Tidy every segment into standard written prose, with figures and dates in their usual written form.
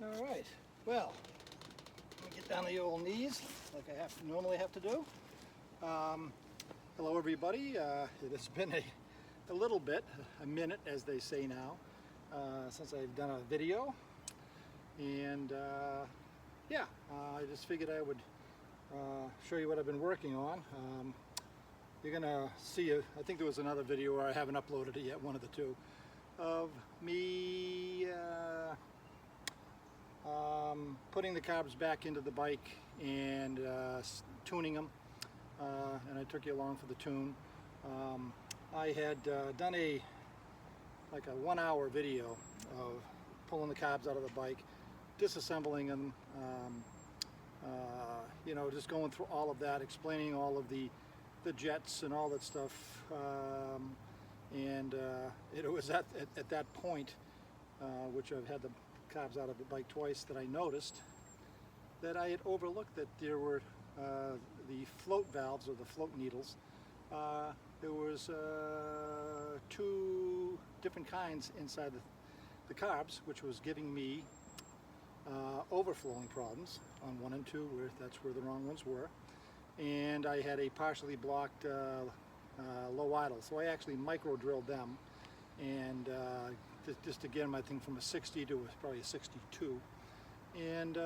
All right, well, let me get down the old knees like I normally have to do. Hello everybody, it has been a little bit, a minute as they say now, since I've done a video, and yeah, I just figured I would show you what I've been working on. You're gonna see, I think there was another video where I haven't uploaded it yet, one of the two, of me putting the carbs back into the bike and tuning them, and I took you along for the tune. I had done a 1 hour video of pulling the carbs out of the bike, disassembling them, you know, just going through all of that, explaining all of the jets and all that stuff, and it was at that point, which I've had the carbs out of the bike twice, that I noticed that I had overlooked that there were the float valves, or the float needles. There was 2 different kinds inside the carbs, which was giving me overflowing problems on 1 and 2, where that's where the wrong ones were. And I had a partially blocked low idle, so I actually micro drilled them, and just again, my thing from a 60 to probably a 62, and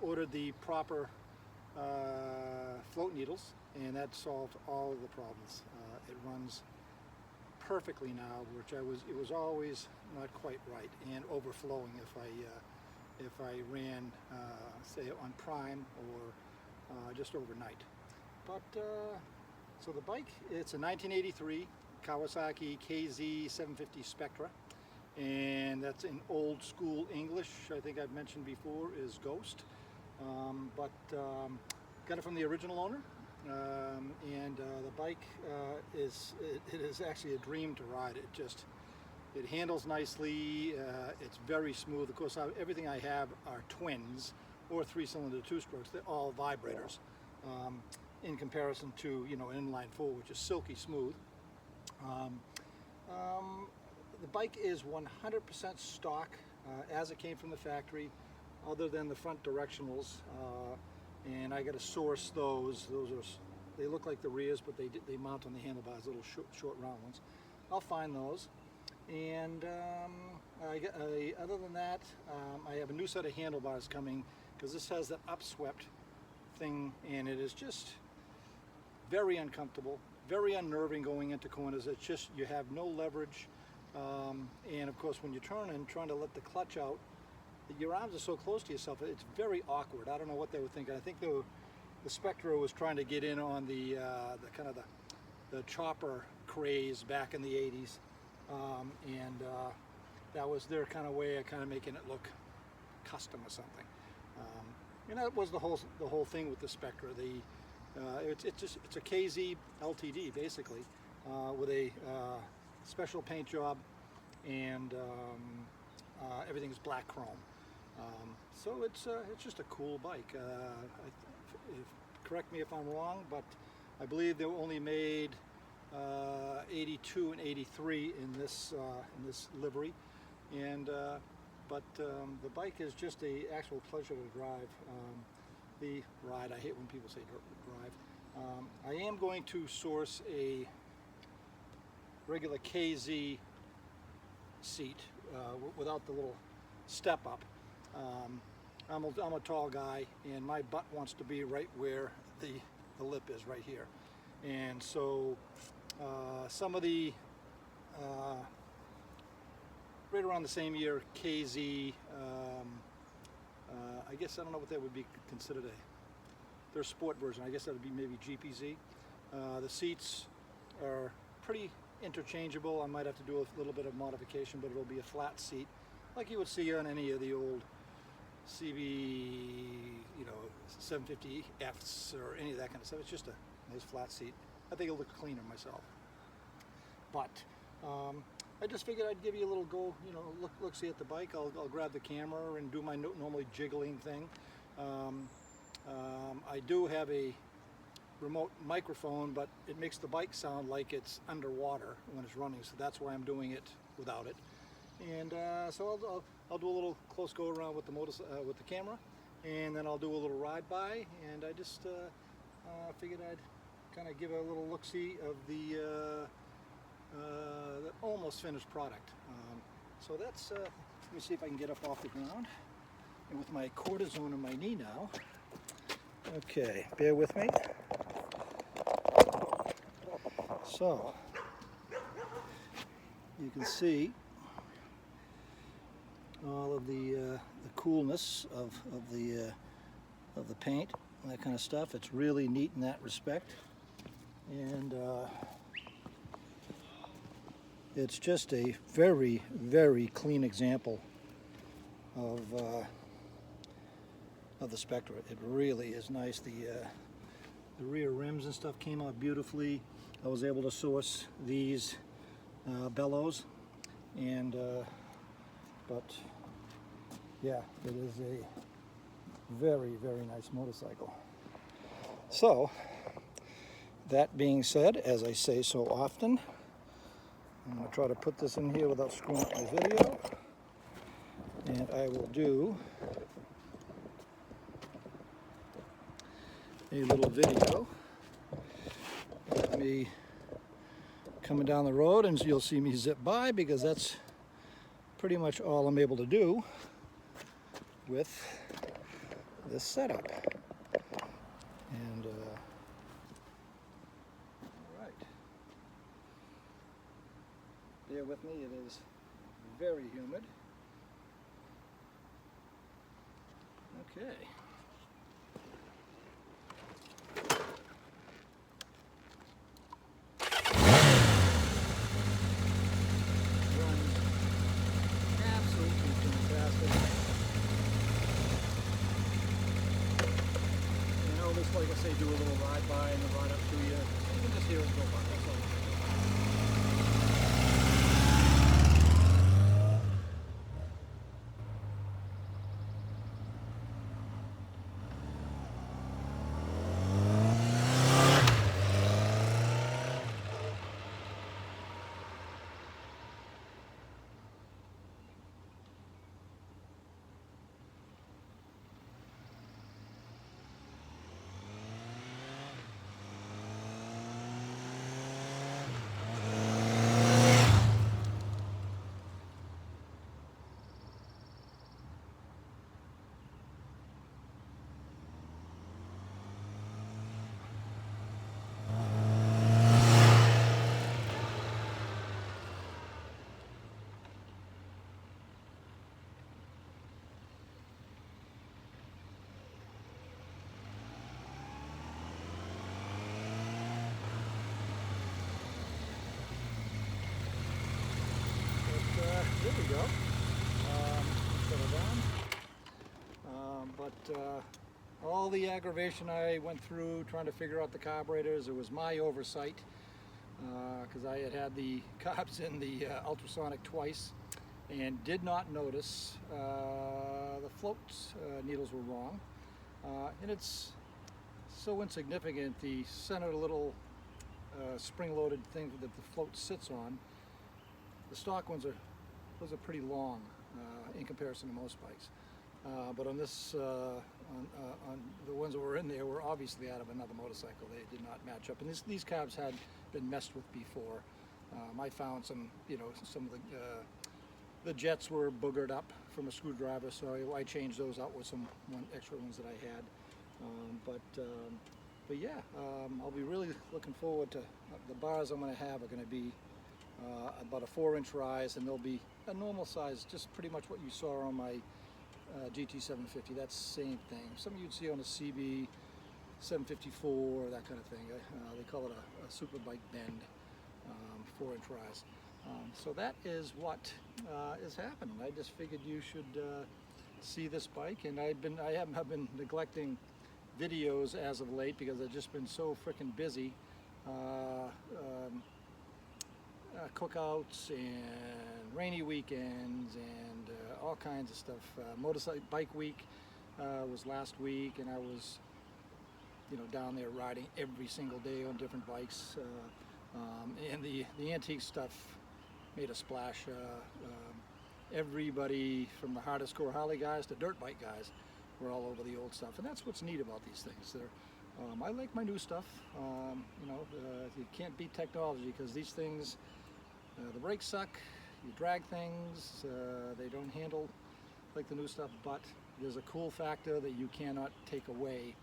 ordered the proper float needles, and that solved all of the problems. It runs perfectly now, which it was always not quite right and overflowing if I ran say on prime or just overnight. But so the bike, it's a 1983 Kawasaki KZ750 Spectre, and that's in old school English. I think I've mentioned before is Ghost, but got it from the original owner, and the bike it is actually a dream to ride. It handles nicely, it's very smooth. Of course, everything I have are twins or 3-cylinder 2-strokes. They're all vibrators, in comparison to, you know, an inline 4, which is silky smooth. The bike is 100% stock, as it came from the factory, other than the front directionals, and I got to source those. They look like the rears, but they mount on the handlebars, little short round ones. I'll find those. And other than that, I have a new set of handlebars coming, because this has that upswept thing, and it is just very uncomfortable, very unnerving going into corners. It's just, you have no leverage, and of course when you're turning, trying to let the clutch out, your arms are so close to yourself, it's very awkward. I don't know what they were thinking. I think the Spectre was trying to get in on the kind of the chopper craze back in the 80s. And that was their kind of way of kind of making it look custom or something. And that was the whole thing with the Spectre. It's a KZ LTD basically, with a special paint job, and everything's black chrome. So it's just a cool bike. Correct me if I'm wrong, but I believe they were only made 82 and 83 in this livery, and but the bike is just a actual pleasure to drive. The ride, I hate when people say drive. I am going to source a regular KZ seat without the little step up. I'm a tall guy, and my butt wants to be right where the lip is, right here. And so some of the right around the same year KZ, I guess, I don't know what that would be considered, their sport version. I guess that would be maybe GPZ. The seats are pretty interchangeable. I might have to do a little bit of modification, but it'll be a flat seat like you would see on any of the old CB, you know, 750Fs or any of that kind of stuff. It's just a nice flat seat. I think it'll look cleaner myself. But I just figured I'd give you a little go, you know, look see at the bike. I'll grab the camera and do my normally jiggling thing. I do have a remote microphone, but it makes the bike sound like it's underwater when it's running, so that's why I'm doing it without it. And so I'll do a little close go around with the with the camera, and then I'll do a little ride by, and I just figured I'd kind of give a little look-see of the almost finished product. So that's, let me see if I can get up off the ground, and with my cortisone in my knee now. Okay, bear with me. So, you can see all of the coolness of the paint and that kind of stuff. It's really neat in that respect, and it's just a very, very clean example of the Spectre. It really is nice. The rear rims and stuff came out beautifully. I was able to source these bellows, and but yeah, it is a very, very nice motorcycle. So, that being said, as I say so often, I'm going to try to put this in here without screwing up my video, and I will do a little video of me coming down the road, and you'll see me zip by, because that's pretty much all I'm able to do with this setup. And all right, bear with me, it is very humid. Okay. Like I say, do a little ride by and then ride up to you. You can just hear it go by. That's all. There we go. Settle down. But all the aggravation I went through trying to figure out the carburetors, it was my oversight, because I had the carbs in the ultrasonic twice and did not notice the float needles were wrong. And it's so insignificant, the center little spring-loaded thing that the float sits on. The stock ones those are pretty long in comparison to most bikes. But on this, on the ones that were in there were obviously out of another motorcycle. They did not match up, and these carbs had been messed with before. I found some, some of the jets were boogered up from a screwdriver, so I changed those out with some extra ones that I had. But yeah, I'll be really looking forward to the bars I'm going to have are going to be about a 4-inch rise, and they'll be a normal size, just pretty much what you saw on my GT750. That's the same thing. Some you'd see on a CB 754, that kind of thing. They call it a super bike bend, 4-inch rise. So that is what is happening. I just figured you should see this bike, and I've been neglecting videos as of late because I've just been so freaking busy. Cookouts and rainy weekends and all kinds of stuff. Motorcycle bike week was last week, and I was down there riding every single day on different bikes, and the antique stuff made a splash. everybody from the hardest core Harley guys to dirt bike guys were all over the old stuff, and that's what's neat about these things. I like my new stuff. You know, you can't beat technology, because these things, the brakes suck, you drag things, they don't handle like the new stuff, but there's a cool factor that you cannot take away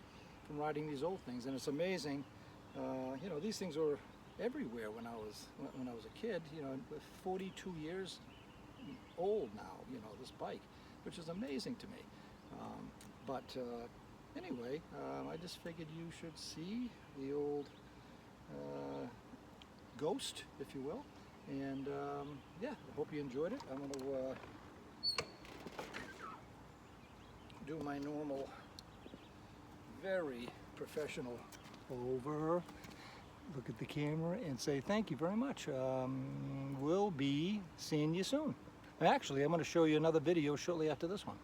from riding these old things. And it's amazing, you know, these things were everywhere when I was a kid. You know, 42 years old now, you know, this bike, which is amazing to me. Anyway, I just figured you should see the old Ghost, if you will. And yeah, I hope you enjoyed it. I'm going to do my normal, very professional over, look at the camera and say thank you very much. We'll be seeing you soon. Actually, I'm going to show you another video shortly after this one.